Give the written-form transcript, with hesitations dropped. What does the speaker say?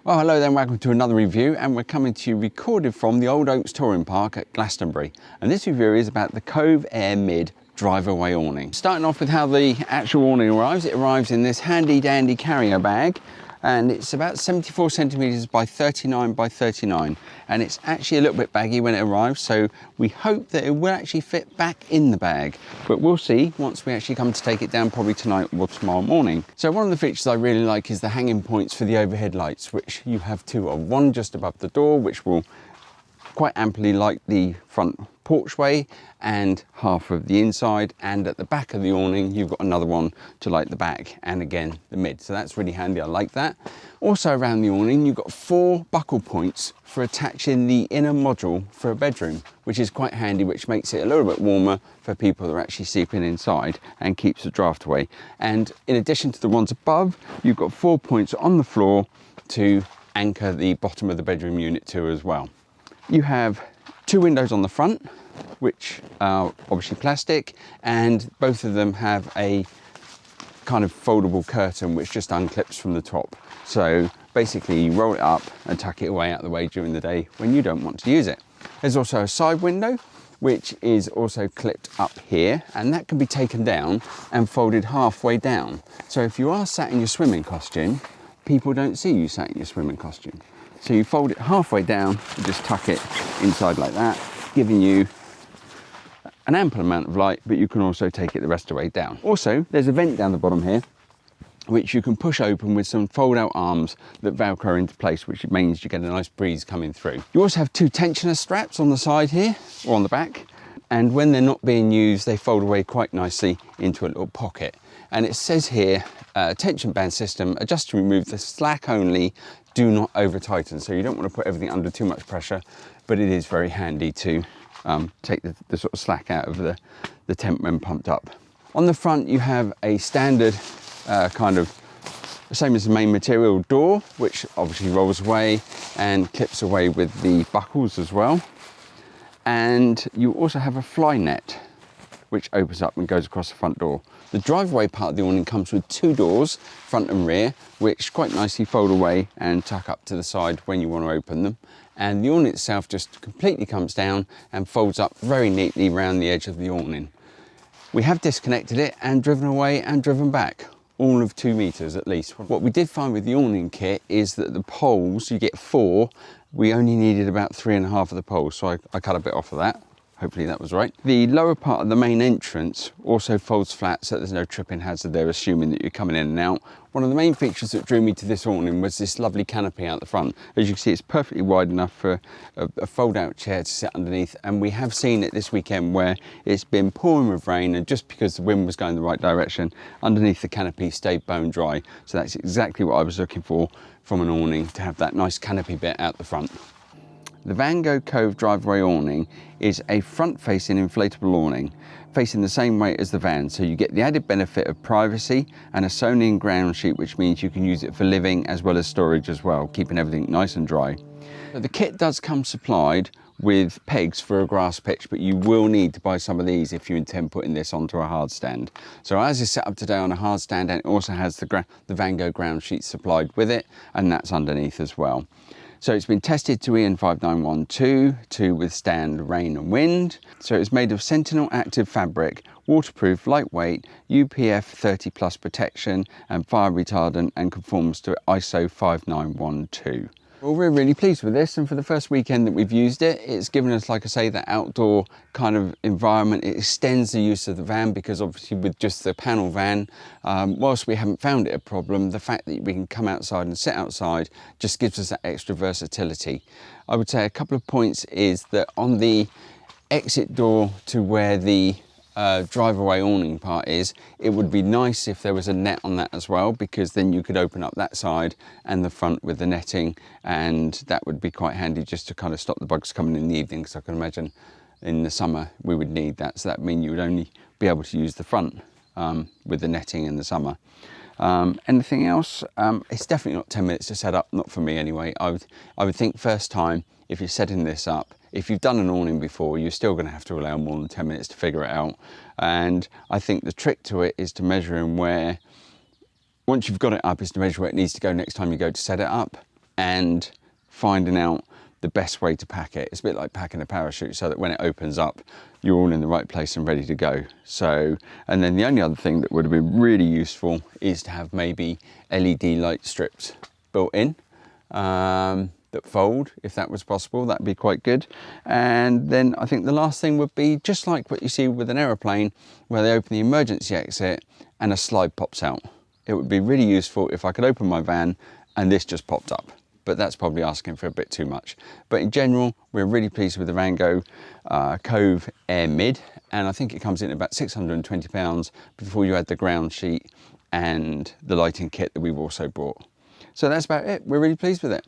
Well, hello there and welcome to another review, and we're coming to you recorded from the Old Oaks Touring Park at Glastonbury. And this review is about the Cove Air Mid Driveaway Awning. Starting off with how the actual awning arrives. It arrives in this handy dandy carrier bag, and it's about 74 centimetres by 39 by 39. And it's actually a little bit baggy when it arrives, so we hope that it will actually fit back in the bag. But we'll see once we actually come to take it down, probably tonight or tomorrow morning. So one of the features I really like is the hanging points for the overhead lights, which you have two of. One just above the door, which will quite amply light the front porchway and half of the inside, and at the back of the awning you've got another one to light the back and again the mid, so that's really handy. I like that. Also around the awning you've got 4 buckle points for attaching the inner module for a bedroom, which is quite handy, which makes it a little bit warmer for people that are actually sleeping inside and keeps the draft away. And in addition to the ones above, you've got 4 points on the floor to anchor the bottom of the bedroom unit too as well. You have 2 windows on the front, which are obviously plastic, and both of them have a kind of foldable curtain which just unclips from the top. So basically you roll it up and tuck it away out of the way during the day when you don't want to use it. There's also a side window which is also clipped up here, and that can be taken down and folded halfway down. So if you are sat in your swimming costume, people don't see you sat in your swimming costume. So you fold it halfway down and just tuck it inside like that, giving you an ample amount of light, but you can also take it the rest of the way down. Also, there's a vent down the bottom here, which you can push open with some fold-out arms that Velcro into place, which means you get a nice breeze coming through. You also have 2 tensioner straps on the side here, or on the back, and when they're not being used, they fold away quite nicely into a little pocket. And it says here, tension band system, adjust to remove the slack only, do not over tighten. So you don't want to put everything under too much pressure, but it is very handy to take the sort of slack out of the tent when pumped up. On the front you have a standard kind of same as the main material door, which obviously rolls away and clips away with the buckles as well. And you also have a fly net which opens up and goes across the front door. The driveway part of the awning comes with 2 doors, front and rear, which quite nicely fold away and tuck up to the side when you want to open them. And the awning itself just completely comes down and folds up very neatly around the edge of the awning. We have disconnected it and driven away and driven back, all of 2 meters at least. What we did find with the awning kit is that the poles, you get 4, we only needed about 3.5 of the poles, so I cut a bit off of that. Hopefully that was right. The lower part of the main entrance also folds flat, so there's no tripping hazard there, assuming that you're coming in and out. One of the main features that drew me to this awning was this lovely canopy out the front. As you can see, it's perfectly wide enough for a fold-out chair to sit underneath, and we have seen it this weekend where it's been pouring with rain, and just because the wind was going the right direction, underneath the canopy stayed bone dry. So that's exactly what I was looking for from an awning, to have that nice canopy bit out the front. The Vango Cove Driveway Awning is a front-facing inflatable awning, facing the same way as the van, so you get the added benefit of privacy and a sewn-in ground sheet, which means you can use it for living as well as storage as well, keeping everything nice and dry. But the kit does come supplied with pegs for a grass pitch, but you will need to buy some of these if you intend putting this onto a hard stand. So ours is set up today on a hard stand, and it also has the Vango ground sheet supplied with it, and that's underneath as well. So it's been tested to EN 5912 to withstand rain and wind. So it's made of Sentinel active fabric, waterproof, lightweight, UPF 30+ protection and fire retardant, and conforms to ISO 5912. Well, we're really pleased with this, and for the first weekend that we've used it, it's given us, like I say, that outdoor kind of environment. It extends the use of the van, because obviously with just the panel van, whilst we haven't found it a problem, the fact that we can come outside and sit outside just gives us that extra versatility. I would say a couple of points is that on the exit door to where the driveway awning part is, it would be nice if there was a net on that as well, because then you could open up that side and the front with the netting, and that would be quite handy just to kind of stop the bugs coming in the evening, because I can imagine in the summer we would need that. So that would mean you would only be able to use the front with the netting in the summer. Anything else? It's definitely not 10 minutes to set up, not for me anyway. I would think first time, if you're setting this up, if you've done an awning before, you're still going to have to allow more than 10 minutes to figure it out. And I think the trick to it is to measure in where, once you've got it up, is to measure where it needs to go next time you go to set it up. and finding out the best way to pack it. It's a bit like packing a parachute, so that when it opens up, you're all in the right place and ready to go. So, and then the only other thing that would have been really useful is to have maybe LED light strips built in that fold, if that was possible. That'd be quite good. And then I think the last thing would be just like what you see with an aeroplane, where they open the emergency exit and a slide pops out. It would be really useful if I could open my van and this just popped up, but that's probably asking for a bit too much. But in general, we're really pleased with the Vango Cove Air Mid, and I think it comes in at about £620 before you add the ground sheet and the lighting kit that we've also brought. So that's about it. We're really pleased with it.